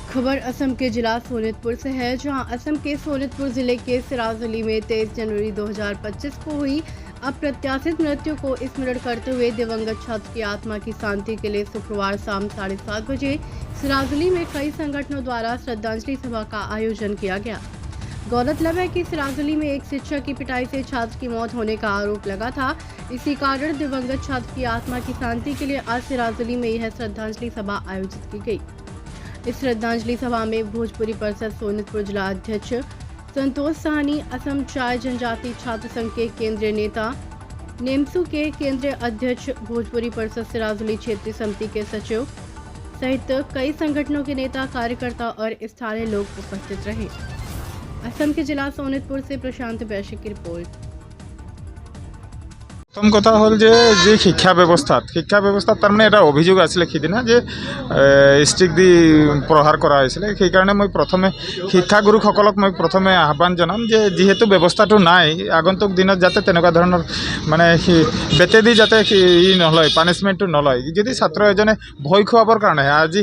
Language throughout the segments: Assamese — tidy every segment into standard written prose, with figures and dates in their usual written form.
खबर असम के जिला सोनितपुर से है, जहां असम के सोनितपुर जिले के सिराजुली में 23 जनवरी 2025 को हुई अप्रत्याशित मृत्यु को स्मरण करते हुए दिवंगत छात्र की आत्मा की शांति के लिए शुक्रवार शाम 7:30 बजे सिराजुली में कई संगठनों द्वारा श्रद्धांजलि सभा का आयोजन किया गया। गौरतलब है कि सिराजुली में एक शिक्षक की पिटाई से छात्र की मौत होने का आरोप लगा था। इसी कारण दिवंगत छात्र की आत्मा की शांति के लिए आज सिराजुली में यह श्रद्धांजलि सभा आयोजित की गई। इस श्रद्धांजलि सभा में भोजपुरी परिषद सोनितपुर जिला अध्यक्ष संतोष साहनी, असम चाय जनजाति छात्र संघ के केंद्रीय नेता, नेमसू के केंद्रीय अध्यक्ष, भोजपुरी परिषद सिराजुली क्षेत्रीय समिति के सचिव सहित कई संगठनों के नेता, कार्यकर्ता और स्थानीय लोग उपस्थित रहे। असम के जिला सोनितपुर से प्रशांत वैश्य की रिपोर्ट। प्रथम कथा हल जे शिक्षा व्यवस्था तार माने एटा अभियोग आसिले सिदिना जे स्टिक दी प्रहार करा हयसिले সেই কাৰণে মই প্ৰথমে শিক্ষাগুৰু সকলক মই প্ৰথমে আহ্বান জনাম যে যেহেতু ব্যৱস্থাটো নাই আগন্তুক দিনত যাতে তেনেকুৱা ধৰণৰ মানে বেতে দি যাতে ই নলয় পানিশমেন্টটো নলয় যদি ছাত্ৰ এজনে ভয় খুৱাবৰ কাৰণে আজি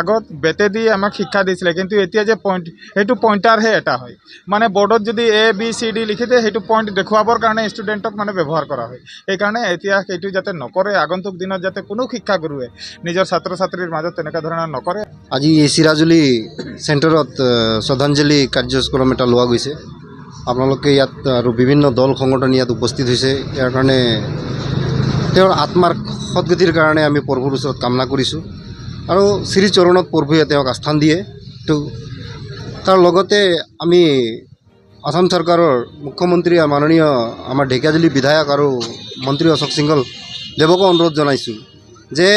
আগত বেতে দি আমাক শিক্ষা দিছিলে কিন্তু এতিয়া যে পইণ্ট সেইটো পইণ্টাৰহে এটা হয় মানে বৰ্ডত যদি ABCD লিখি দিয়ে সেইটো পইণ্ট দেখুৱাবৰ কাৰণে ষ্টুডেণ্টক মানে ব্যৱহাৰ কৰা হয় এইকাৰণে এতিয়া সেইটো যাতে নকৰে আগন্তুক দিনত যাতে কোনো শিক্ষাগুৰুৱে নিজৰ ছাত্ৰ ছাত্ৰীৰ মাজত তেনেকুৱা ধৰণৰ নকৰে। আজি সিৰাজুলি চেণ্টাৰত শ্ৰদ্ধাঞ্জলি কাৰ্যক্ৰম এটা লোৱা গৈছে। আপোনালোকে ইয়াত আৰু বিভিন্ন দল সংগঠন ইয়াত উপস্থিত হৈছে। ইয়াৰ কাৰণে তেওঁৰ আত্মাৰ সদ্গতিৰ কাৰণে আমি প্ৰভুৰ ওচৰত কামনা কৰিছোঁ আৰু শ্ৰীচৰণত প্ৰভুৱে তেওঁক আস্থান দিয়ে। তো তাৰ লগতে আমি আসাম চৰকাৰৰ মুখ্যমন্ত্ৰী মাননীয় আমাৰ ঢেকিয়াজুলি বিধায়ক আৰু মন্ত্ৰী অশোক সিংহল দেৱকো অনুৰোধ জনাইছোঁ যে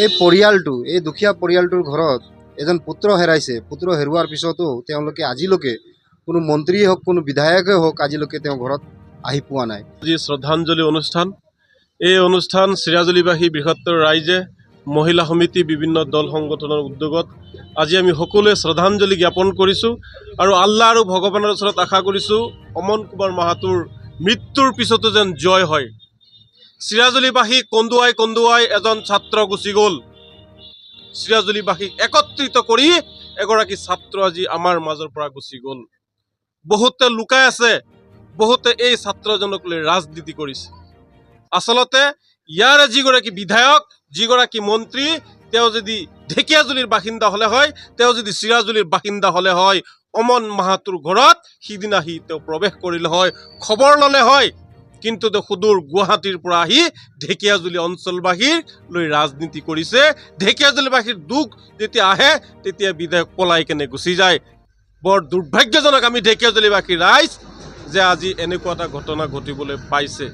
এই পৰিয়ালটো এই দুখীয়া পৰিয়ালটোৰ ঘৰত এজন পুত্ৰ হেৰাইছে। পুত্ৰ হেৰুৱাৰ পিছতো তেওঁলোকে আজিলৈকে কোনো মন্ত্ৰীয়ে হওক কোনো বিধায়কে হওক আজিলৈকে তেওঁ ঘৰত আহি পোৱা নাই। আজি শ্ৰদ্ধাঞ্জলি অনুষ্ঠান, এই অনুষ্ঠান চিৰাজুলিবাসী বৃহত্তৰ ৰাইজে মহিলা সমিতি বিভিন্ন দল সংগঠনৰ উদ্যোগত আজি আমি সকলোৱে শ্ৰদ্ধাঞ্জলি জ্ঞাপন কৰিছোঁ আৰু আল্লাহ আৰু ভগৱানৰ ওচৰত আশা কৰিছোঁ অমন কুমাৰ মাহাতোৰ মৃত্যুৰ পিছতো যেন জয় হয়। চিৰাজুলিবাসী কন্দুৱাই এজন ছাত্ৰ গুচি গ'ল। চিৰাজুলিবাসীক একত্ৰিত কৰি এগৰাকী ছাত্ৰ আজি আমাৰ মাজৰ পৰা গুচি গ'ল। বহুতে লুকাই আছে, বহুতে এই ছাত্ৰজনক লৈ ৰাজনীতি কৰিছে। আচলতে ইয়াৰে যিগৰাকী বিধায়ক, যিগৰাকী মন্ত্ৰী, তেওঁ যদি ঢেকিয়াজুলিৰ বাসিন্দা হ'লে হয়, তেওঁ যদি চিৰাজুলিৰ বাসিন্দা হ'লে হয়, অমন মাহাতোৰ ঘৰত সিদিনা তেওঁ প্ৰৱেশ কৰিলে হয়, খবৰ ল'লে হয়। কিন্তু সুদূৰ গুৱাহাটীৰ পৰা আহি ঢেকিয়াজুলি অঞ্চলবাসীক লৈ ৰাজনীতি কৰিছে। ঢেকিয়াজুলিবাসীৰ দুখ যেতিয়া আহে তেতিয়া বিধায়ক পলাই কেনে গুচি যায়। বৰ দুৰ্ভাগ্যজনক আমি ঢেকিয়াজুলিবাসী ৰাইজ যে আজি এনেকুৱা এটা ঘটনা ঘটিবলৈ পাইছে।